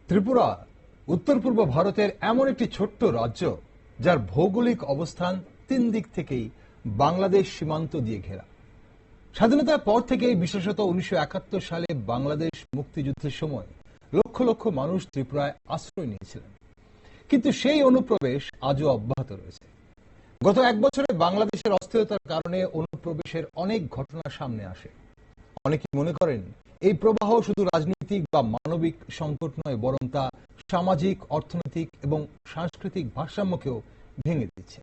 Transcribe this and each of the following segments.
ত্রিপুরা উত্তর পূর্ব ভারতের এমন একটি ছোট্ট রাজ্য যার ভৌগোলিক অবস্থান 3 দিক থেকেই বাংলাদেশ সীমান্ত দিয়ে ঘেরা। স্বাধীনতার পর থেকেই বিশেষত 1971 সালে বাংলাদেশ মুক্তিযুদ্ধের সময় লক্ষ লক্ষ মানুষ ত্রিপুরায় আশ্রয় নিয়েছিলেন, কিন্তু সেই অনুপ্রবেশ আজও অব্যাহত রয়েছে। গত 1 বছরে বাংলাদেশের অস্থিরতার কারণে অনুপ্রবেশের অনেক ঘটনা সামনে আসে। অনেকে মনে করেন এই প্রবাহ শুধু রাজনৈতিক বা মানবিক সংকট নয়, বরং তা সামাজিক, অর্থনৈতিক এবং সাংস্কৃতিক ভারসাম্যকেও ভেঙে দিচ্ছে।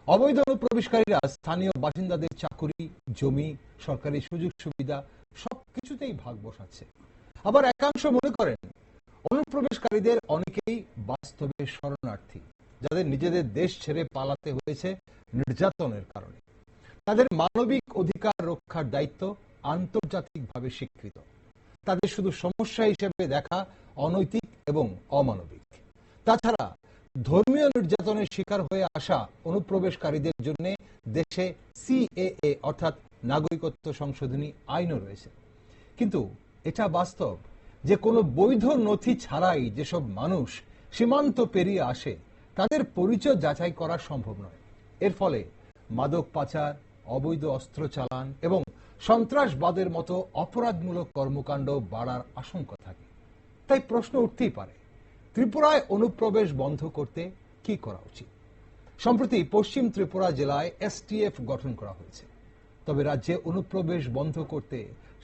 অবৈধ অনুপ্রবেশকারীরা স্থানীয় বাসিন্দাদের চাকুরি, জমি, সরকারি সুযোগ সুবিধা সবকিছুতেই ভাগ বসাচ্ছে। আবার একাংশ মনে করেন অনুপ্রবেশকারীদের অনেকেই বাস্তবে শরণার্থী, যাদের নিজেদের দেশ ছেড়ে পালাতে হয়েছে নির্যাতনের কারণে। তাদের মানবিক অধিকার রক্ষার দায়িত্ব আন্তর্জাতিকভাবে স্বীকৃত। তাদের শুধু সমস্যা হিসেবে দেখা অনৈতিক এবং অমানবিক। তাছাড়া ধর্মীয় নির্যাতনের শিকার হয়ে আসা অনুপ্রবেশকারীদের জন্য দেশে সিএএ অর্থাৎ নাগরিকত্ব সংশোধনী আইনও রয়েছে। কিন্তু এটা বাস্তব যে কোনো বৈধ নথি ছাড়াই যেসব মানুষ সীমান্ত পেরিয়ে আসে তাদের পরিচয় যাচাই করা সম্ভব নয়। এর ফলে মাদক পাচার, অবৈধ অস্ত্র চালান এবং সন্ত্রাসবাদের মতো অপরাধমূলক কর্মকাণ্ড বাড়ার আশঙ্কা থাকে। তাই প্রশ্ন উঠতেই পারে, ত্রিপুরায় অনুপ্রবেশ বন্ধ করতে কি করা উচিত? সম্প্রতি পশ্চিম ত্রিপুরা জেলায় এসটিএফ গঠন করা হয়েছে। তবে রাজ্যে অনুপ্রবেশ বন্ধ করতে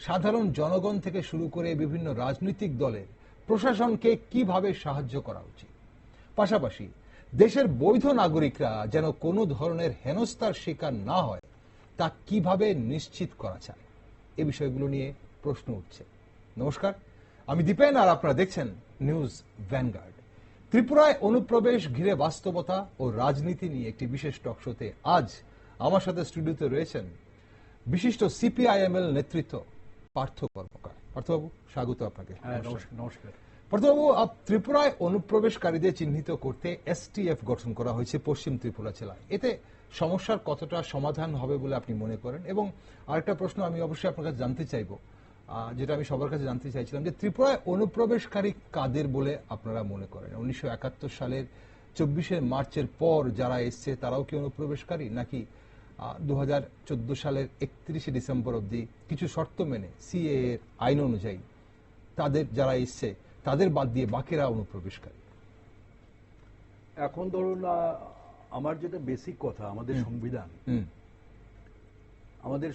সাধারণ জনগণ থেকে শুরু করে বিভিন্ন রাজনৈতিক দলের প্রশাসনকে কিভাবে সাহায্য করা উচিত? পাশাপাশি দেশের বৈধ নাগরিকরা যেন কোনো ধরনের হেনস্থার শিকার না হয় তা কিভাবে নিশ্চিত করা যায়, এ বিষয়গুলো নিয়ে প্রশ্ন উঠছে। নমস্কার, আমি দীপেন আর আপনারা দেখছেন নিউজ ভ্যানগার্ড। ত্রিপুরায় অনুপ্রবেশ ঘিরে বাস্তবতা ও রাজনীতি নিয়ে একটি বিশেষ টক শোতে আজ আমার সাথে স্টুডিওতে রয়েছেন বিশিষ্ট সিপিআইএমএল নেতৃত্ব পার্থ কর্মকার। পার্থবাবু, স্বাগত আপনাকে। নমস্কার। পার্থবাবু, ত্রিপুরায় অনুপ্রবেশকারীদের চিহ্নিত করতে এসটিএফ গঠন করা হয়েছে পশ্চিম ত্রিপুরা জেলায়। এতে সমস্যার কতটা সমাধান হবে বলে আপনি মনে করেন? এবং আরেকটা প্রশ্ন আমি অবশ্যই আপনার কাছে জানতে চাইব, যেটা আমি সবার কাছে জানতে চাইছিলাম, যে ত্রিপুরায় অনুপ্রবেশকারী কাদের বলে আপনারা মনে করেন? 1971 সালের 24শে মার্চের পর যারা এসছে তারাও কি অনুপ্রবেশকারী, নাকি 2014 সালের 31শে ডিসেম্বর অবধি কিছু শর্ত মেনে সিএএ এর আইন অনুযায়ী তাদের যারা এসছে তাদের বাদ দিয়ে বাকিরা অনুপ্রবেশকারী? এখন ধরুন, আমার যেটা বেসিক কথা, আমাদের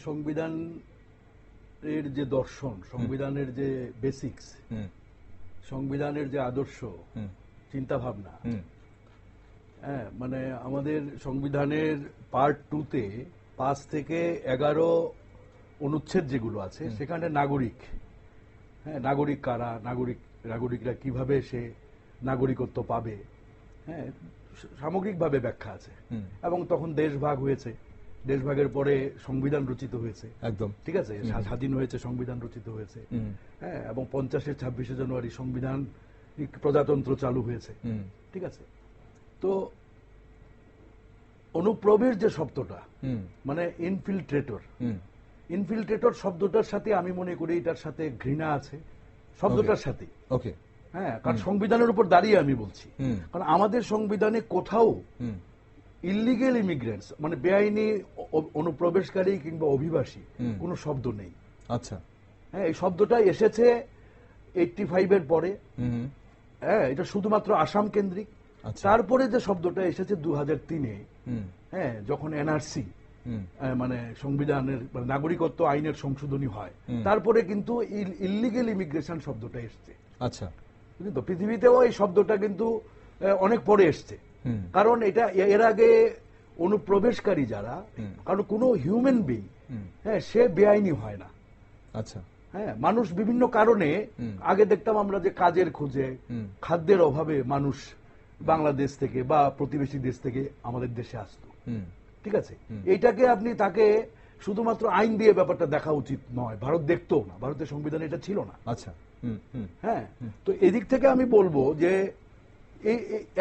সংবিধানের যে দর্শন, সংবিধানের যে বেসিক্স, সংবিধানের যে আদর্শ চিন্তা ভাবনা, হ্যাঁ, মানে আমাদের সংবিধানের পার্ট 2-তে 5 থেকে 11 অনুচ্ছেদ যেগুলো আছে, সেখানে নাগরিক, হ্যাঁ, নাগরিক কারা, নাগরিকরা কিভাবে সে নাগরিকত্ব পাবে, হ্যাঁ, সামগ্রিকভাবে ব্যাখ্যা আছে। এবং তখন দেশ ভাগ হয়েছে, দেশ ভাগের পরে সংবিধান রচিত হয়েছে, একদম ঠিক আছে, স্বাধীন হয়েছে, সংবিধান রচিত হয়েছে, হ্যাঁ, এবং 50-এর 26শে জানুয়ারি সংবিধান প্রজাতন্ত্র চালু হয়েছে, ঠিক আছে। তো অনুপ্রবেশ যে শব্দটা, মানে ইনফিল্ট্রেটর শব্দটার সাথে আমি মনে করি এটার সাথে ঘৃণা আছে, শব্দটার সাথে। ওকে, হ্যাঁ, কারণ সংবিধানের উপর দাঁড়িয়ে আমি বলছি, কারণ আমাদের সংবিধানে কোথাও ইলিগেল ইমিগ্রেন্টস মানে বেআইনি অনুপ্রবেশকারী কিংবা অভিবাসী কোনো শব্দ নেই। আচ্ছা, হ্যাঁ, এই শব্দটা এসেছে 85-এর পরে, হ্যাঁ, এটা শুধুমাত্র আসাম কেন্দ্রিক। তারপরে যে শব্দটা এসেছে 2003-এ, হ্যাঁ, যখন এনআরসি মানে সংবিধানের নাগরিকত্ব আইনের সংশোধনী হয়, তারপরে কিন্তু ইলিগেল ইমিগ্রেশন শব্দটা এসছে। আচ্ছা, কিন্তু পৃথিবীতেও এই শব্দটা কিন্তু অনেক পরে এসছে, কারণ এটা এর আগে অনুপ্রবেশকারী যারা, কারণ কোনো হিউম্যান বিং, হ্যাঁ, সে বেআইনি হয় না। আচ্ছা, হ্যাঁ, মানুষ বিভিন্ন কারণে, আগে দেখতাম আমরা যে কাজের খোঁজে, খাদ্যের অভাবে মানুষ বাংলাদেশ থেকে বা প্রতিবেশী দেশ থেকে আমাদের দেশে আসতো, ঠিক আছে। এইটাকে আপনি তাকে শুধুমাত্র আইন দিয়ে ব্যাপারটা দেখা উচিত নয়, ভারত দেখতো না, ভারতের সংবিধানে এটা ছিল না। আচ্ছা, হ্যাঁ, তো এদিক থেকে আমি বলবো যে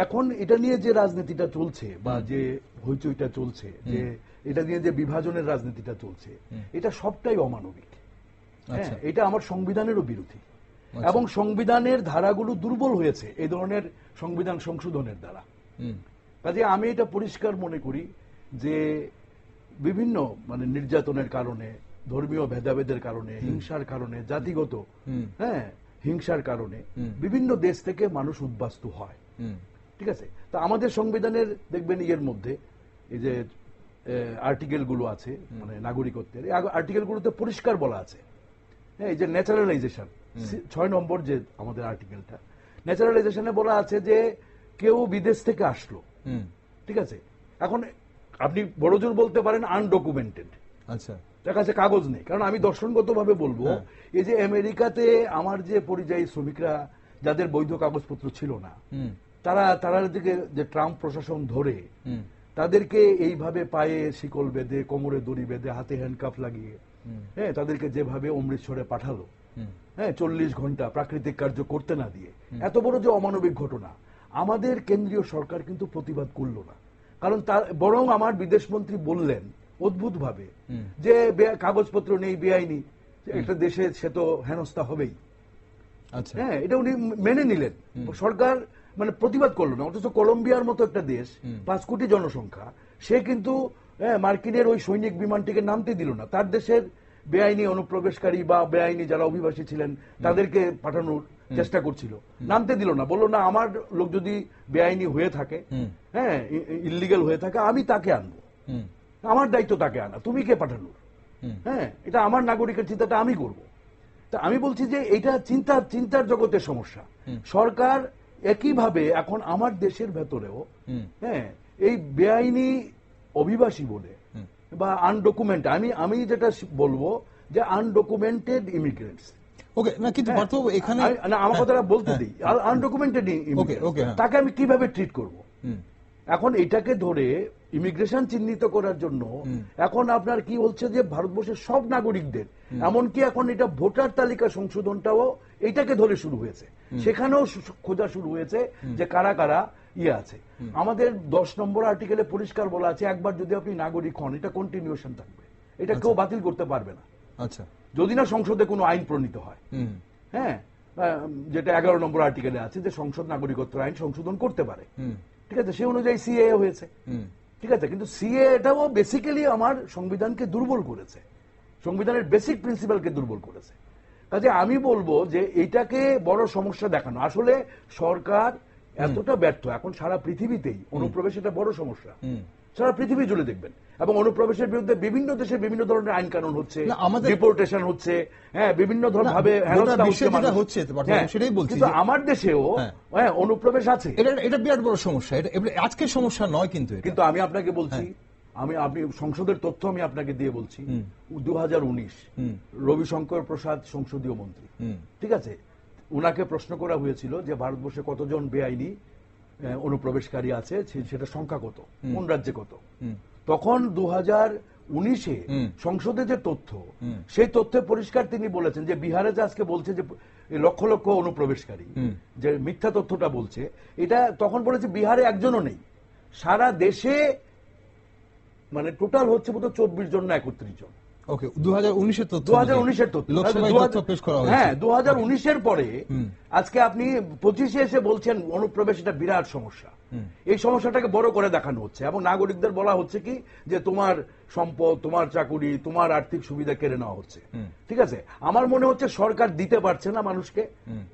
এখন এটা নিয়ে যে রাজনীতিটা চলছে বা যে হইচইটা চলছে, যে এটা নিয়ে যে বিভাজনের রাজনীতিটা চলছে, এটা সবটাই অমানবিক। হ্যাঁ, এটা আমার সংবিধানেরও বিরোধী। এবং সংবিধানের ধারাগুলো দুর্বল হয়েছে এই ধরনের সংবিধান সংশোধনের দ্বারা। কাজে আমি এটা পরিষ্কার মনে করি যে বিভিন্ন মানে নির্যাতনের কারণে, ধর্মীয় ভেদাভেদের কারণে, হিংসার কারণে, জাতিগত হিংসার কারণে বিভিন্ন দেশ থেকে মানুষ উদ্বাস্তু হয়। ঠিক আছে, তো আমাদের সংবিধানের দেখবেন এর মধ্যে এই যে আর্টিকেল গুলো আছে মানে নাগরিকত্বের, আর্টিকেল গুলোতে পরিষ্কার বলা আছে এই যে ন্যাচারালাইজেশন 6 নম্বর যে আমাদের আর্টিকেলটা, ন্যাচারালাইজেশনে বলা আছে যে কেউ বিদেশ থেকে আসলো, ঠিক আছে, এখন আপনি বড়জোর বলতে পারেন আনডকুমেন্টেড, আচ্ছা, তার কাছে কাগজ নেই। কারণ আমি দর্শনগতভাবে বলবো এই যে আমেরিকাতে আমার যে পরিযায়ী শ্রমিকরা যাদের বৈধ কাগজপত্র ছিল না, তারা দিকে যে ট্রাম্প প্রশাসন ধরে তাদেরকে এইভাবে পায়ে শিকল বেঁধে, কোমরে দড়ি বেঁধে, হাতে হ্যান্ডকাফ লাগিয়ে তাদেরকে যেভাবে অমৃতসরে পাঠালো, 40 ঘন্টা প্রাকৃতিক কার্য করতে না দিয়ে, এত বড় যে অমানবিক ঘটনা, আমাদের কেন্দ্রীয় সরকার কিন্তু প্রতিবাদ করলো না। কারণ বরং আমার বিদেশমন্ত্রী বললেন অদ্ভুত ভাবে যে কাগজপত্র নেই, বেআইনি একটা দেশে সে তো হেনস্থা হবেই। আচ্ছা, এটা উনি মেনে নিলেন, সরকার মানে প্রতিবাদ করলো না। অথচ কলম্বিয়ার মতো একটা দেশ, 5 কোটি জনসংখ্যা, সে কিন্তু মার্কিনের ওই সৈনিক বিমানটিকে নামতে দিল না। তার দেশের বেআইনি অনুপ্রবেশকারী বা বেআইনি যারা অভিবাসী ছিলেন তাদেরকে পাঠানোর চেষ্টা করছিল, নামতে দিল না। বললো না, আমার লোক যদি বেআইনি হয়ে থাকে, ইল্লিগাল হয়ে থাকে, আমি তাকে আনবো, আমার দায়িত্ব তাকে আনা, তুমি কে পাঠানোর? এটা আমার নাগরিকের চিন্তাটা আমি করব। তা আমি বলছি যে এটা চিন্তার জগতের সমস্যা। সরকার একইভাবে এখন আমার দেশের ভেতরেও এই বেআইনি অভিবাসী বলে বা আনডকুমেন্ট, আমি যেটা বলবো যে আনডকুমেন্টেড ইমিগ্রেন্টস, ওকে না, কিন্তু পার্থবাবু এখানে আমার কথাটা বলতে দিই, আনডকুমেন্টেড ইমিগ্রেন্টস তাকে আমি কিভাবে ট্রিট করব? এখন এটাকে ধরে ইমিগ্রেশন চিহ্নিত করার জন্য এখন আপনার কি হচ্ছে যে ভারতবর্ষের সব নাগরিকদের, এমনকি এখন এটা ভোটার তালিকা সংশোধনটাও এইটাকে ধরে শুরু হয়েছে, সেখানেও খোঁজা শুরু হয়েছে যে কারা কারা আছে। আমাদের 10 নম্বর আর্টিকেলে পরিষ্কার বলা আছে একবার যদি আপনি নাগরিক হন এটা কন্টিনিউশন থাকবে, এটা কেউ বাতিল করতে পারবে না, আচ্ছা, যদি না সংসদে কোনো আইন প্রণীত হয়। যেটা 11 নম্বর আর্টিকেলে আছে যে সংসদ নাগরিকত্ব আইন সংশোধন করতে পারে, ঠিক আছে, সে অনুযায়ী সিএএ হয়েছে, ঠিক আছে, কিন্তু সিএ এটাও বেসিক্যালি আমার সংবিধানকে দুর্বল করেছে, সংবিধানের বেসিক প্রিন্সিপালকে দুর্বল করেছে। কাজে আমি বলবো যে এটাকে বড় সমস্যা দেখানো, আসলে সরকার এতটা ব্যর্থ, এখন সারা পৃথিবীতেই অনুপ্রবেশ এটা বড় সমস্যা, সারা পৃথিবী জুড়ে দেখবেন, এবং অনুপ্রবেশের বিরুদ্ধে বিভিন্ন দেশে বিভিন্ন ধরনের আইন কানুন হচ্ছে, ডিপোর্টেশন হচ্ছে, বিভিন্ন ধরনের ভাবে হচ্ছে, কিন্তু আমার দেশেও অনুপ্রবেশ আছে। এটা বিরাট বড় সমস্যা, এটা আজকের সমস্যা নয়, কিন্তু আমি আপনাকে বলছি, আপনি সংসদের তথ্য আমি আপনাকে দিয়ে বলছি, 2019 রবিশঙ্কর প্রসাদ সংসদীয় মন্ত্রী, ঠিক আছে, উনাকে প্রশ্ন করা হয়েছিল যে ভারতবর্ষে কতজন বেআইনি অনুপ্রবেশকারী আছে, সেটা সংখ্যা কত, কোন রাজ্যে কত। তখন 2019-এ সংসদে যে তথ্য, সেই তথ্যে পরিষ্কার তিনি বলেছেন যে বিহারে যে আজকে বলছে যে লক্ষ লক্ষ অনুপ্রবেশকারী, যে মিথ্যা তথ্যটা বলছে, এটা তখন বলেছে বিহারে একজনও নেই, সারা দেশে মানে টোটাল হচ্ছে বোধহয় 24 জন না 31 জন। ওকে, 2019-এর তথ্য, 2019-এর তথ্য, হ্যাঁ, 2019-এর পরে আজকে আপনি 25-এ এসে বলছেন অনুপ্রবেশ এটা বিরাট সমস্যা। এই সমস্যাটাকে বড় করে দেখানো হচ্ছে এবং নাগরিকদের বলা হচ্ছে কি যে তোমার সম্পদ, তোমার চাকুরি, তোমার আর্থিক সুবিধা কেড়ে নেওয়া হচ্ছে, ঠিক আছে। আমার মনে হচ্ছে সরকার দিতে পারছে না মানুষকে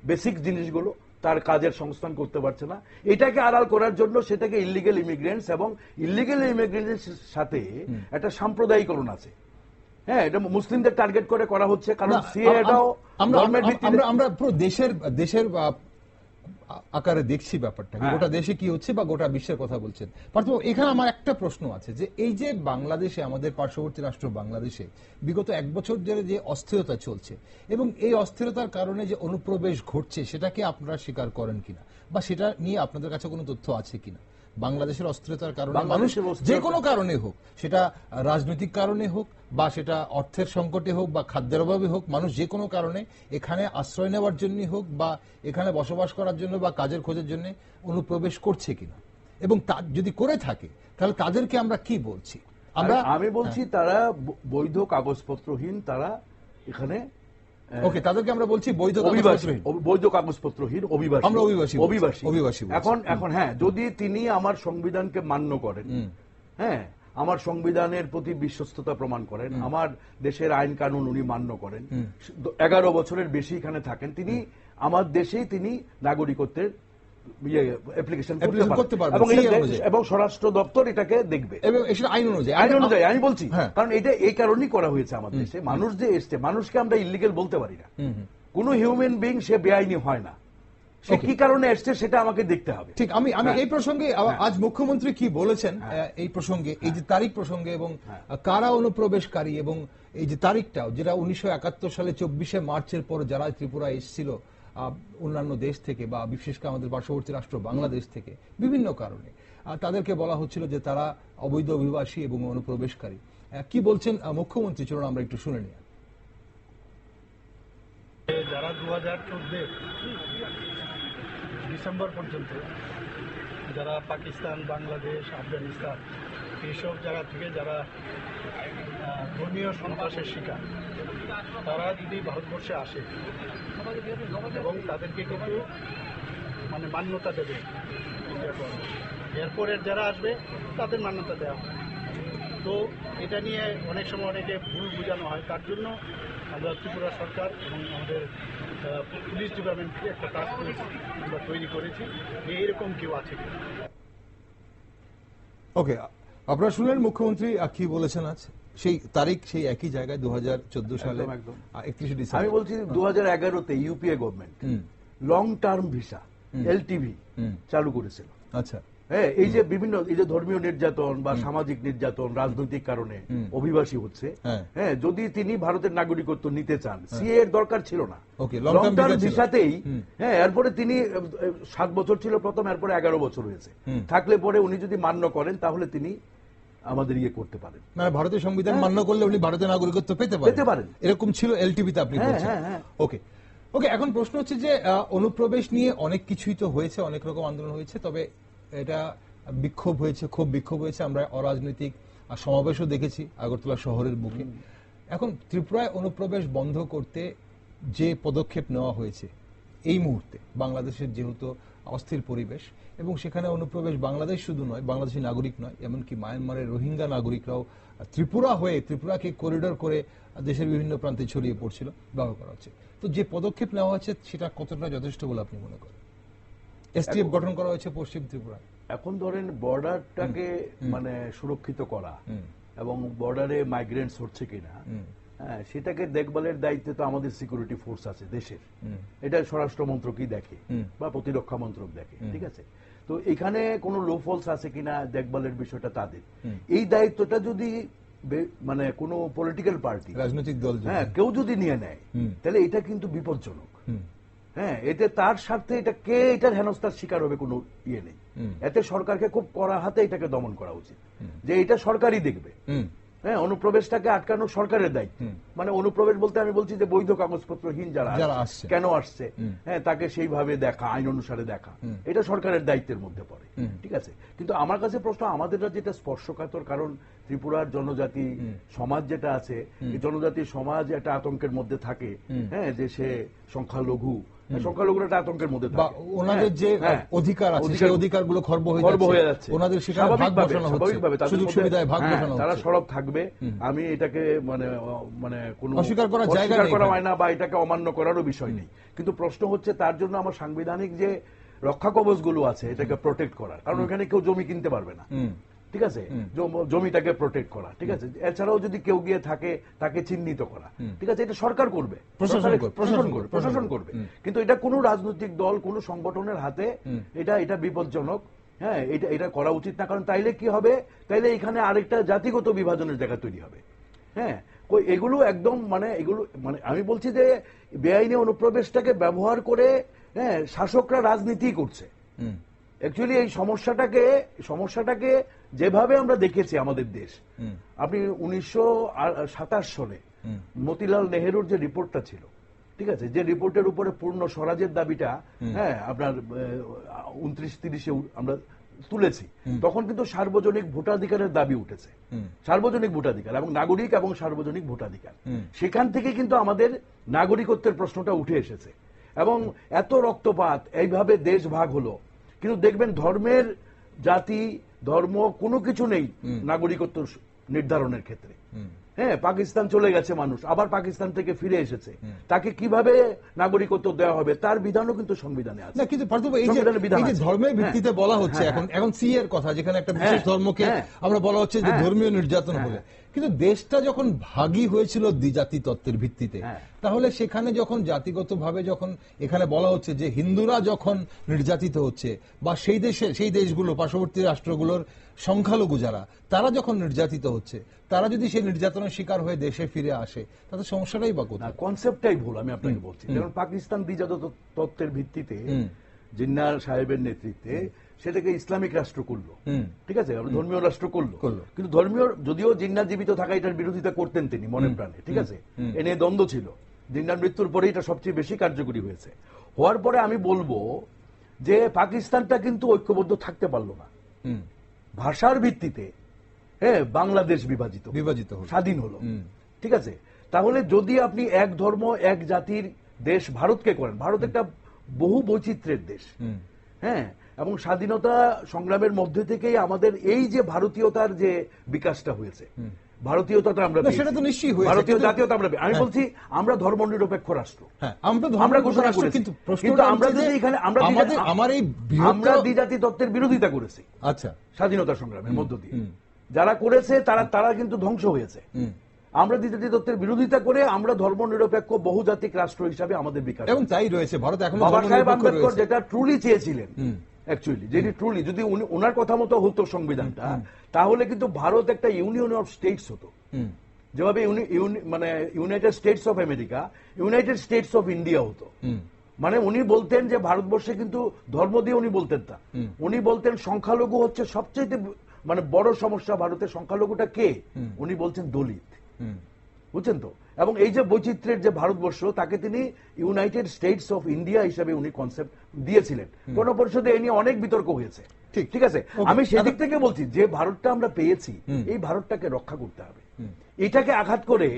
বেসিক জিনিসগুলো, তার কাজের সংস্থান করতে পারছে না, এটাকে আড়াল করার জন্য সেটাকে ইলিগেল ইমিগ্রেন্টস এবং ইলিগেল ইমিগ্রেন্টস সাথে একটা সাম্প্রদায়িকরণ আছে। এটা মুসলিমদের টার্গেট করে করা হচ্ছে, কারণ সিএটাও আমরা পুরো দেশের আকারে দেখছি ব্যাপারটা, গোটা দেশে কি হচ্ছে বা গোটা বিশ্বের কথা বলছেন। এখানে আমার একটা প্রশ্ন আছে যে এই যে বাংলাদেশে, আমাদের পার্শ্ববর্তী রাষ্ট্র বাংলাদেশে বিগত 1 বছর ধরে যে অস্থিরতা চলছে এবং এই অস্থিরতার কারণে যে অনুপ্রবেশ ঘটছে, সেটাকে আপনারা স্বীকার করেন কিনা বা সেটা নিয়ে আপনাদের কাছে কোনো তথ্য আছে কিনা? বাংলাদেশের অস্থিরতার কারণে মানুষ যে কোনো কারণে হোক, সেটা রাজনৈতিক কারণে হোক বা সেটা অর্থের সংকটে হোক বা খাদ্যের অভাবে হোক, মানুষ যে কোনো কারণে এখানে আশ্রয় নেওয়ার জন্য হোক বা এখানে বসবাস করার জন্য বা কাজের খোঁজের জন্য অনুপ্রবেশ করছে কিনা, এবং যদি করে থাকে তাহলে তাদেরকে আমরা কি বলছি? আমি বলছি তারা বৈধ কাগজপত্রহীন তারা এখানে ওকে, তাদেরকে আমরা বলছি বৈধ কাগজপত্রহীন অভিবাসী। এখন হ্যাঁ, যদি তিনি আমার সংবিধানকে মান্য করেন, হ্যাঁ, আমার সংবিধানের প্রতি বিশ্বস্ততা প্রমাণ করেন, আমার দেশের আইন কানুন উনি মান্য করেন, 11 বছরের বেশি এখানে থাকেন, তিনি আমার দেশেই তিনি নাগরিকত্বের অ্যাপ্লিকেশন করতে পারবেন এবং স্বরাষ্ট্র দপ্তর এটাকে দেখবে আইন অনুযায়ী আমি বলছি। কারণ এটা এই কারণেই করা হয়েছে আমাদের দেশে। মানুষ যে এসছে, মানুষকে আমরা ইল্লিগেল বলতে পারি না। কোন হিউম্যান বিং সে বেআইনি হয় না। সে কি কারণে এসছে সেটা আমাকে দেখতে হবে। ঠিক, আমি এই প্রসঙ্গে আজ মুখ্যমন্ত্রী কি বলেছেন এই প্রসঙ্গে, এই যে তারিখ প্রসঙ্গে এবং কারা অনুপ্রবেশকারী এবং এই যে তারিখটাও, যেটা 1971 সালে 24শে মার্চের পর যারা ত্রিপুরা এসেছিল অন্যান্য দেশ থেকে বা বিশেষ করে আমাদের পার্শ্ববর্তী রাষ্ট্র বাংলাদেশ থেকে বিভিন্ন কারণে, তাদেরকে বলা হচ্ছিল যে তারা অবৈধ অভিবাসী এবং অনুপ্রবেশকারী। কি বলছেন মুখ্যমন্ত্রী, চলুন আমরা একটু শুনে নিই। যারা 2014 ডিসেম্বর পর্যন্ত যারা পাকিস্তান, বাংলাদেশ, আফগানিস্তান এইসব জায়গা থেকে যারা ধর্মীয় সন্ত্রাসের শিকার, তারা যদি ভারতবর্ষে আসে এবং তাদেরকে কিন্তু মানে মান্যতা দেবে, এরপরের যারা আসবে তাদের মান্যতা দেওয়া হয়। তো এটা নিয়ে অনেক সময় অনেকে ভুল বোঝানো হয়। তার জন্য আমরা ত্রিপুরা সরকার এবং আমাদের পুলিশ ডিপার্টমেন্ট থেকে একটা টাস্ক ফোর্স আমরা তৈরি করেছি যে এইরকম কেউ আছে। ওকে, আপনারা শুনলেন মুখ্যমন্ত্রী কি বলেছেন আজ। সেই তারিখ সেই একই জায়গায় 2014 সালে 31 ডিসেম্বর। আমি বলছি 2011-তে UPA government long term visa LTV চালু করেছিল। আচ্ছা, হ্যাঁ, এই যে বিভিন্ন এই যে ধর্মীয় নির্যাতন বা সামাজিক নির্যাতন, রাজনৈতিক কারণে অভিবাসী হচ্ছে, হ্যাঁ, যদি তিনি ভারতের নাগরিকত্ব নিতে চান, সিএ এর দরকার ছিল না, লং টার্ম ভিসাতেই। হ্যাঁ, এরপরে তিনি 7 বছর ছিল প্রথম, এরপরে 11 বছর হয়েছে। থাকলে পরে উনি যদি মান্য করেন তাহলে তিনি আমাদের ইয়ে করতে পারেন, মানে ভারতের সংবিধান মান্য করলে উনি ভারতের নাগরিকত্ব পেতে পারেন। এরকম ছিল এলটিভিতে আপনি বলছেন। ওকে ওকে, এখন প্রশ্ন হচ্ছে যে অনুপ্রবেশ নিয়ে অনেক কিছুই তো হয়েছে, অনেক রকম আন্দোলন হয়েছে, তবে এটা বিক্ষোভ হয়েছে, খুব বিক্ষোভ হয়েছে। আমরা অরাজনৈতিক সমাবেশও দেখেছি আগরতলা শহরের বুকে। এখন ত্রিপুরায় অনুপ্রবেশ বন্ধ করতে যে পদক্ষেপ নেওয়া হয়েছে এই মুহূর্তে, বাংলাদেশের যেহেতু অস্থির পরিবেশ এবং সেখানে অনুপ্রবেশ বাংলাদেশ শুধু নয়, বাংলাদেশি নাগরিক নয়, এমনকি মায়ানমারের রোহিঙ্গা নাগরিকরাও ত্রিপুরা হয়ে ত্রিপুরাকে করিডোর করে দেশের বিভিন্ন প্রান্তে ছড়িয়ে পড়ছিল, ব্যবহার করা হচ্ছে। তো যে পদক্ষেপ নেওয়া হচ্ছে সেটা কতটা যথেষ্ট বলে আপনি মনে করেন? এসটিএফ গঠন করা হয়েছে পশ্চিম ত্রিপুরায়। এখন ধরেন বর্ডারটাকে মানে সুরক্ষিত করা এবং বর্ডারে মাইগ্রেন্টস হচ্ছে কিনা, হ্যাঁ, সেটাকে দেখভালের দায়িত্বে তো আমাদের সিকিউরিটি ফোর্স আছে দেশের। এটা স্বরাষ্ট্র মন্ত্রকই দেখে বা প্রতিরক্ষা মন্ত্রক দেখে, ঠিক আছে। তো এখানে কোনো লো ফলস আছে কিনা দেখভালের বিষয়টা তাদের। এই দায়িত্বটা যদি মানে কোনো পলিটিক্যাল পার্টি, রাজনৈতিক দল, হ্যাঁ, কেউ যদি নিয়ে নেয় তাহলে এটা কিন্তু বিপজ্জনক। হ্যাঁ, এতে তার স্বার্থে এটা কে এটার হেনস্থার শিকার হবে কোনো ইয়ে নেই। এতে সরকারকে খুব কড়া হাতে এটাকে দমন করা উচিত, যে এটা সরকারই দেখবে। হ্যাঁ, অনুপ্রবেশটাকে আটকানো সরকারের দায়িত্ব। মানে অনুপ্রবেশ বলতে আমি বলছি যে বৈধ কাগজপত্রহীন যারা কেন আসছে, হ্যাঁ, তাকে সেইভাবে দেখা, আইন অনুসারে দেখা, এটা সরকারের দায়িত্বের মধ্যে পড়ে, ঠিক আছে। কিন্তু আমার কাছে প্রশ্ন, আমাদের যেটা স্পর্শকাতর, কারণ ত্রিপুরার জনজাতি সমাজ যেটা আছে, এই জনজাতি সমাজ একটা আতঙ্কের মধ্যে থাকে। হ্যাঁ, যে সে সংখ্যালঘু, সংখ্যালঘুরা একটা আতঙ্কের মধ্যে থাকে, ওনাদের যে অধিকার আছে সেই অধিকারগুলো খর্ব হয়ে যাচ্ছে, ওনাদের সেখানে ভাগ বসানো হচ্ছে, সুযোগ সুবিধায় ভাগ বসানো হচ্ছে। তারা সরব থাকবে, আমি এটাকে মানে মানে কোনো অস্বীকার করার জায়গা করা হয় না বা এটাকে অমান্য করারও বিষয় নেই। কিন্তু প্রশ্ন হচ্ছে তার জন্য আমার সাংবিধানিক যে রক্ষা কবচগুলো আছে এটাকে প্রোটেক্ট করার, কারণ ওখানে কেউ জমি কিনতে পারবে না, ঠিক আছে, জমিটাকে প্রোটেক্ট করা, ঠিক আছে। এছাড়াও যদি কেউ গিয়ে থাকে তাকে চিহ্নিত করা, ঠিক আছে, এটা সরকার করবে, প্রশাসন করবে। কিন্তু এটা কোনো রাজনৈতিক দল, কোনো সংগঠনের হাতে এটা বিপজ্জনক। হ্যাঁ, এটা করা উচিত না, কারণ তাইলে কি হবে, তাইলে এখানে আরেকটা জাতিগত বিভাজনের জায়গা তৈরি হবে। হ্যাঁ, এগুলো একদম মানে এগুলো মানে আমি বলছি যে বেআইনি অনুপ্রবেশটাকে ব্যবহার করে, হ্যাঁ, শাসকরা রাজনীতি করছে। অ্যাকচুয়ালি এই সমস্যাটাকে যেভাবে আমরা দেখেছি আমাদের দেশ, আপনি 1927 সালে মতিলাল নেহেরুর যে রিপোর্টটা ছিল, ঠিক আছে, যে রিপোর্টের উপরে পূর্ণ স্বরাজের দাবিটা, হ্যাঁ, আপনার 29-30-এ আমরা তুলেছি তখন কিন্তু সার্বজনীন ভোটাধিকারের দাবি উঠেছে, সার্বজনীন ভোটাধিকার এবং নাগরিক এবং সার্বজনীন ভোটাধিকার। সেখান থেকে কিন্তু আমাদের নাগরিকত্বের প্রশ্নটা উঠে এসেছে এবং এত রক্তপাত, এইভাবে দেশ ভাগ হলো, কিন্তু দেখবেন ধর্মের, জাতি, ধর্ম কোনো কিছু নেই নাগরিকত্ব নির্ধারণের ক্ষেত্রে। হ্যাঁ, পাকিস্তান চলে গেছে মানুষ, আবার পাকিস্তান থেকে ফিরে এসেছে, তাকে কিভাবে নাগরিকত্ব দেওয়া হবে তার বিধানও কিন্তু সংবিধানে আছে। না, কিন্তু পার্থক্য এই যে ধর্মের ভিত্তিতে বলা হচ্ছে এখন সি এর কথা, যেখানে একটা বিশেষ ধর্মকে আমরা বলা হচ্ছে যে ধর্মীয় নির্যাতন হলে, কিন্তু দেশটা যখন ভাগী হয়েছিল দ্বিজাতি তত্ত্বের ভিত্তিতে, তাহলে সেখানে যখন জাতিগতভাবে যখন এখানে বলা হচ্ছে যে হিন্দুরা যখন নির্যাতিত হচ্ছে, বা সেই দেশগুলো পার্শ্ববর্তী রাষ্ট্রগুলোর সংখ্যালঘু যারা, তারা যখন নির্যাতিত হচ্ছে, তারা যদি সেই নির্যাতনের শিকার হয়ে দেশে ফিরে আসে, তাতে সমস্যাটাই বা কোথায়? কনসেপ্টটাই ভুল, আমি আপনাকে বলছি। যেমন পাকিস্তান দ্বিজাত তত্ত্বের ভিত্তিতে জিন্নাহ সাহেবের নেতৃত্বে সেটাকে ইসলামিক রাষ্ট্র করলো, ঠিক আছে, ধর্মীয় রাষ্ট্র করলো, কিন্তু ধর্মীয়, যদিও জিন্নাহ জীবিত থাকা এটার বিরোধিতা করতেন তিনি মনে প্রাণে, ঠিক আছে, এ নিয়ে দ্বন্দ্ব ছিল। জিন্নাহর মৃত্যুর পরে এটা সবচেয়ে বেশি কার্যকরী হয়েছে। হওয়ার পরে আমি বলবো যে পাকিস্তানটা কিন্তু ঐক্যবদ্ধ থাকতে পারলো না, ভাষার ভিত্তিতে বাংলাদেশ বিভাজিত স্বাধীন হলো, ঠিক আছে। তাহলে যদি আপনি এক ধর্ম এক জাতির দেশ ভারতকে করেন, ভারত একটা বহু বৈচিত্র্যের দেশ, হ্যাঁ, এবং স্বাধীনতা সংগ্রামের মধ্যে থেকেই আমাদের এই যে ভারতীয়তার যে বিকাশটা হয়েছে, ভারতীয়তাটা আমরা ভারতীয় জাতীয়তা আমরা, আমি বলছি আমরা ধর্ম নিরপেক্ষ রাষ্ট্র, আমরা ঘোষণা করেছি, কিন্তু আমরা যদি এখানে আমরা দ্বিজাতি তত্ত্বের বিরোধিতা করেছি, আচ্ছা, স্বাধীনতা সংগ্রামের মধ্য দিয়ে যারা করেছে তারা কিন্তু ধ্বংস হয়েছে। আমরা দ্বিজাতি তত্ত্বের বিরোধিতা করে আমরা ধর্ম নিরপেক্ষ বহুজাতিক রাষ্ট্র হিসাবে আমাদের বিকাশ, এবং তাই রয়েছে ভারত এখন। বাবা সাহেব আম্বেদকর যেটা ট্রুলি চেয়েছিলেন, অ্যাকচুয়ালি যেটি ট্রুলি, যদি ওনার কথা মতো হতো সংবিধানটা, তাহলে কিন্তু ভারত একটা ইউনিয়ন অফ স্টেটস হতো, যেভাবে মানে United states of America United states of India হতো। মানে উনি বলতেন যে ভারতবর্ষে কিন্তু ধর্ম দিয়ে উনি বলতেন না, উনি বলতেন সংখ্যালঘু হচ্ছে সবচেয়ে মানে বড় সমস্যা ভারতের। সংখ্যালঘুটা কে? উনি বলছেন দলিত, বুঝছেন তো। এবং এই যে বৈচিত্র্যের যে ভারতবর্ষ, তাকে তিনি ইউনাইটেড স্টেটস অফ ইন্ডিয়া হিসেবে উনি কনসেপ্ট দিয়েছিলেন। গণপরিষদে এ নিয়ে অনেক বিতর্ক হয়েছে, ঠিক আছে। আমি সেদিক থেকে বলছি যে ভারতটা আমরা পেয়েছি, এই ভারতটাকে রক্ষা করতে হবে। এটাকে আঘাত করে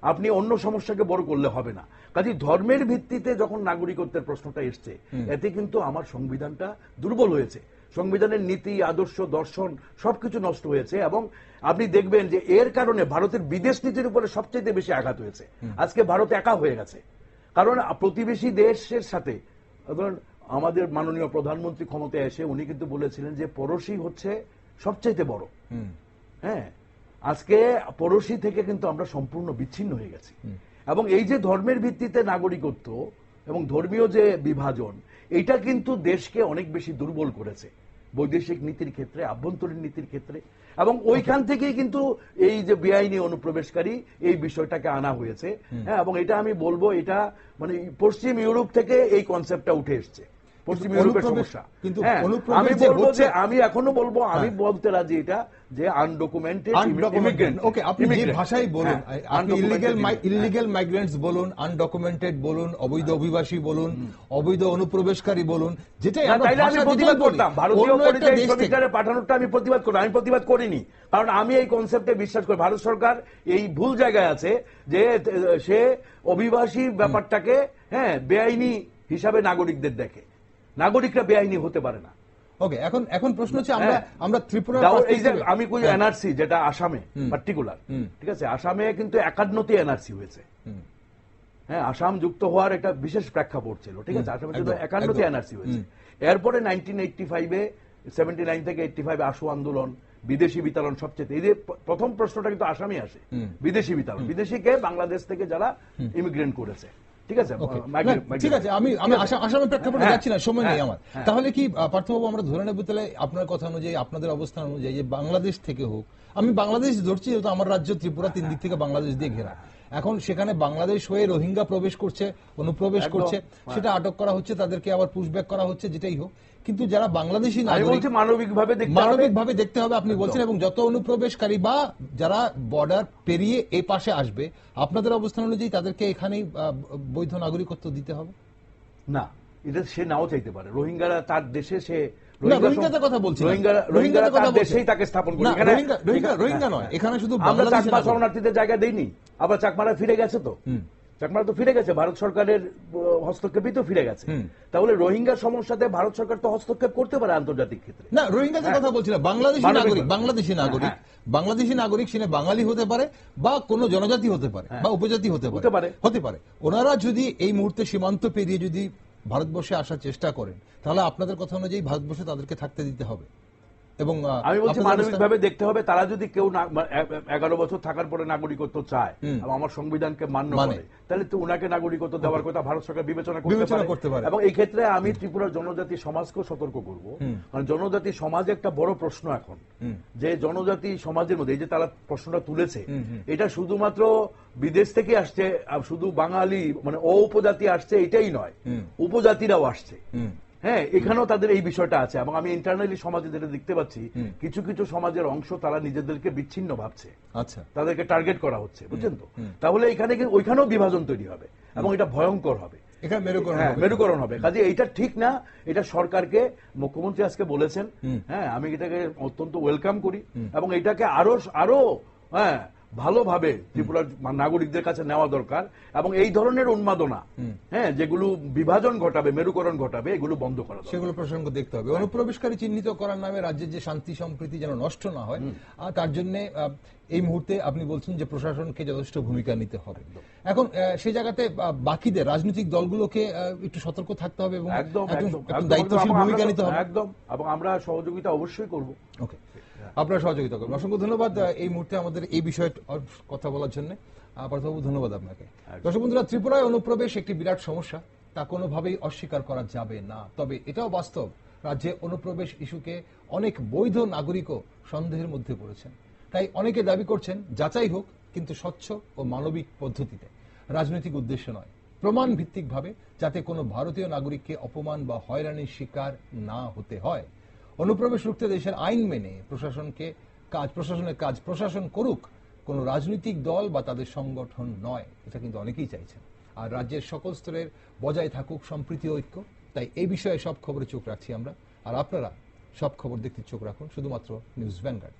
আপনি অন্য সমস্যাকে বড় করলে হবে না। কাজে ধর্মের ভিত্তিতে যখন নাগরিকত্বের প্রশ্নটা এসছে, এতে কিন্তু আমার সংবিধানটা দুর্বল হয়েছে, সংবিধানের নীতি, আদর্শ, দর্শন সবকিছু নষ্ট হয়েছে। এবং আপনি দেখবেন যে এর কারণে ভারতের বিদেশ নীতির উপরে সবচেয়ে বেশি আঘাত হয়েছে। আজকে ভারত একা হয়ে গেছে, কারণ প্রতিবেশী দেশের সাথে, ধরুন আমাদের মাননীয় প্রধানমন্ত্রী ক্ষমতায় এসে উনি কিন্তু বলেছিলেন যে পড়োশী হচ্ছে সবচাইতে বড়। হ্যাঁ, আজকে পড়োশী থেকে কিন্তু আমরা সম্পূর্ণ বিচ্ছিন্ন হয়ে গেছি। এবং এই যে ধর্মের ভিত্তিতে নাগরিকত্ব এবং ধর্মীয় যে বিভাজন, এটা কিন্তু দেশকে অনেক বেশি দুর্বল করেছে বৈদেশিক নীতির ক্ষেত্রে, আভ্যন্তরীণ নীতির ক্ষেত্রে। এবং ওইখান থেকেই কিন্তু এই যে বেআইনি অনুপ্রবেশকারী এই বিষয়টাকে আনা হয়েছে। হ্যাঁ, এবং এটা আমি বলবো, এটা মানে পশ্চিম ইউরোপ থেকে এই কনসেপ্টটা উঠে এসছে, পশ্চিম ইউরোপের সমস্যা। আমি বলবো যে, আমি এখনো বলবো, আমি বলতে রাজি এটা যে আনডকুমেন্টেড ইমিগ্রেন্ট। ওকে, আপনি যে ভাষাই বলুন, আপনি ইলিগ্যাল মাইগ্রেন্টস বলুন, আনডকুমেন্টেড বলুন, অবৈধ অভিবাসী বলুন, অবৈধ অনুপ্রবেশকারী বলুন, যেটাই আমি প্রতিবাদ করতাম। ভারতীয় পরিযায়ী শ্রমিকদের পাঠানোটা আমি প্রতিবাদ করতাম, আমি প্রতিবাদ করিনি, কারণ আমি এই কনসেপ্টে বিশ্বাস করি। ভারত সরকার এই ভুল জায়গায় আছে যে সে অভিবাসী ব্যাপারটাকে বেআইনি হিসাবে নাগরিকদের দেখে। নাগরিকরা বেআইনি হতে পারে না। ওকে, এখন প্রশ্ন হচ্ছে আমরা ত্রিপুরা, এই যে আমি কই এনআরসি যেটা আসামে পার্টিকুলার, ঠিক আছে, আসামে কিন্তু 51টি এনআরসি হয়েছে। হ্যাঁ, আসাম যুক্ত হওয়ার একটা বিশেষ প্রেক্ষাপট ছিল, ঠিক আছে, আসামে কিন্তু 51টি এনআরসি হয়েছে। এরপরে 1985-এ 79 থেকে 85 আশু আন্দোলন, বিদেশি বিতাড়ন সবচেয়ে, এই যে প্রথম প্রশ্নটা কিন্তু আসামে আসে, বিদেশি বিতাড়ন, বিদেশিকে বাংলাদেশ থেকে যারা ইমিগ্রেন্ট করেছে, ঠিক আছে, ঠিক আছে। আমি আসামের প্রেক্ষাপটে যাচ্ছি না, সময় নেই আমার। তাহলে কি পার্থবাবু, আমরা ধরে নেব তাহলে আপনার কথা অনুযায়ী, আপনাদের অবস্থান অনুযায়ী, যে বাংলাদেশ থেকে হোক, আমি বাংলাদেশ ধরছি যেহেতু আমার রাজ্য ত্রিপুরা 3 দিক থেকে বাংলাদেশ দিয়ে ঘেরা, এখন সেখানে বাংলাদেশ হয়ে রোহিঙ্গা প্রবেশ করছে, অনুপ্রবেশ করছে, সেটা আটক করা হচ্ছে, তাদেরকে আবার পুশব্যাক করা হচ্ছে, যেটাই হোক, কিন্তু যারা বাংলাদেশি নাগরিক, মানবিকভাবে দেখতে হবে আপনি বলছেন, এবং যত অনুপ্রবেশকারী বা যারা বর্ডার পেরিয়ে এই পাশে আসবে, আপনাদের অবস্থান অনুযায়ী তাদেরকে এখানেই বৈধ নাগরিকত্ব দিতে হবে? না, এটা সে নাও চাইতে পারে। রোহিঙ্গারা তার দেশে সে রোহিঙ্গাদের কথা বলছি, রোহিঙ্গারা তার দেশেই তাকে স্থাপন করে। রোহিঙ্গা নয়, এখানে শুধু আমরা চাকমা শরণার্থীদের জায়গা দেইনি, আবার চাকমারা ফিরে গেছে, তো চাকমারা তো ফিরে গেছে, ভারত সরকারের হস্তক্ষেপই তো ফিরে গেছে। তাহলে রোহিঙ্গা সমস্যাতে ভারত সরকার তো হস্তক্ষেপ করতে পারে আন্তর্জাতিক ক্ষেত্রে। না, রোহিঙ্গাদের কথা বলছি না, বাংলাদেশি নাগরিক সে বাঙালি হতে পারে বা কোন জনজাতি হতে পারে বা উপজাতি হতে পারে। ওনারা যদি এই মুহূর্তে সীমান্ত পেরিয়ে যদি ভারতবর্ষে আসার চেষ্টা করেন, তাহলে আপনাদের কথা অনুযায়ী ভারতবর্ষে তাদেরকে থাকতে দিতে হবে। এবং আমি বলছি মানবিকভাবে দেখতে হবে। তারা যদি কেউ 11 বছর থাকার পরে নাগরিকত্ব চায় এবং আমার সংবিধানকে মান্য করে, তাহলে তো উনাকে নাগরিকত্ব দেওয়ার কথা ভারত সরকার বিবেচনা করতে পারে। এবং এই ক্ষেত্রে আমি ত্রিপুরার জনজাতি সমাজকেও সতর্ক করব, কারণ জনজাতি সমাজে একটা বড় প্রশ্ন এখন, যে জনজাতি সমাজের মধ্যে এই যে তারা প্রশ্নটা তুলেছে, এটা শুধুমাত্র বিদেশ থেকে আসছে, শুধু বাঙালি মানে উপজাতি আসছে এটাই নয়, উপজাতিরাও আসছে। হ্যাঁ, এখানেও তাদের এই বিষয়টা আছে। এবং আমি ইন্টারনালি সমাজে যেটা দেখতে পাচ্ছি, কিছু কিছু সমাজের অংশ তারা নিজেদেরকে বিচ্ছিন্ন ভাবছে, আচ্ছা, তাদেরকে টার্গেট করা হচ্ছে, বুঝছেন তো? তাহলে এখানে ওইখানেও বিভাজন তৈরি হবে এবং এটা ভয়ঙ্কর হবে, মেরুকরণ হবে। কাজে এইটা ঠিক না, এটা সরকারকে মুখ্যমন্ত্রী আজকে বলেছেন। হ্যাঁ, আমি এটাকে অত্যন্ত ওয়েলকাম করি এবং এটাকে আরো ভালোভাবে ত্রিপুরার নাগরিকদের কাছে নেওয়া দরকার এবং এই ধরনের উন্মাদনা, হ্যাঁ, যেগুলো বিভাজন ঘটাবে, মেরুকরণ ঘটাবে, এগুলো বন্ধ করা দরকার। সেগুলো প্রসঙ্গ দেখতে হবে। অনুপ্রবেশকারী চিহ্নিত করার নামে রাজ্যের যে শান্তি সম্প্রীতি যেন নষ্ট না হয়, আর তার জন্য এই মুহূর্তে আপনি বলছেন যে প্রশাসনকে যথেষ্ট ভূমিকা নিতে হবে। এখন সেই জায়গাতে বাকিদের রাজনৈতিক দলগুলোকে একটু সতর্ক থাকতে হবে এবং দায়িত্বশীল ভূমিকা নিতে হবে। একদম, এবং আমরা সহযোগিতা অবশ্যই করব। ওকে, আপনারা সহযোগিতা করবেন। অসংখ্য ধন্যবাদ এই মুহূর্তে আমাদের এই বিষয়ে কথা বলার জন্য। পার্থবাবু, ধন্যবাদ আপনাকে। দর্শক বন্ধুরা, ত্রিপুরায় অনুপ্রবেশ একটি বিরাট সমস্যা, তা কোনোভাবেই অস্বীকার করা যাবে না। তবে এটাও বাস্তব, রাজ্যে অনুপ্রবেশ ইস্যুকে অনেক বৈধ নাগরিকও সন্দেহের মধ্যে পড়েছেন। তাই অনেকে দাবি করছেন যাচাই হোক, কিন্তু স্বচ্ছ ও মানবিক পদ্ধতিতে, রাজনৈতিক উদ্দেশ্য নয়, প্রমাণ ভিত্তিকভাবে, যাতে কোনো ভারতীয় নাগরিককে অপমান বা হয়রানির শিকার না হতে হয়। অনুপ্রবেশ রুখতে দেশের আইন মেনে প্রশাসনের কাজ প্রশাসন করুক, কোনো রাজনৈতিক দল বা তাদের সংগঠন নয়। এটা কিন্তু অনেকেই চাইছেন। আর রাজ্যের সকল স্তরের বজায় থাকুক সম্প্রীতি ঐক্য। তাই এই বিষয়ে সব খবরে চোখ রাখছি আমরা, আর আপনারা সব খবর দেখতে চোখ রাখুন শুধুমাত্র নিউজ ভ্যানগার্ড।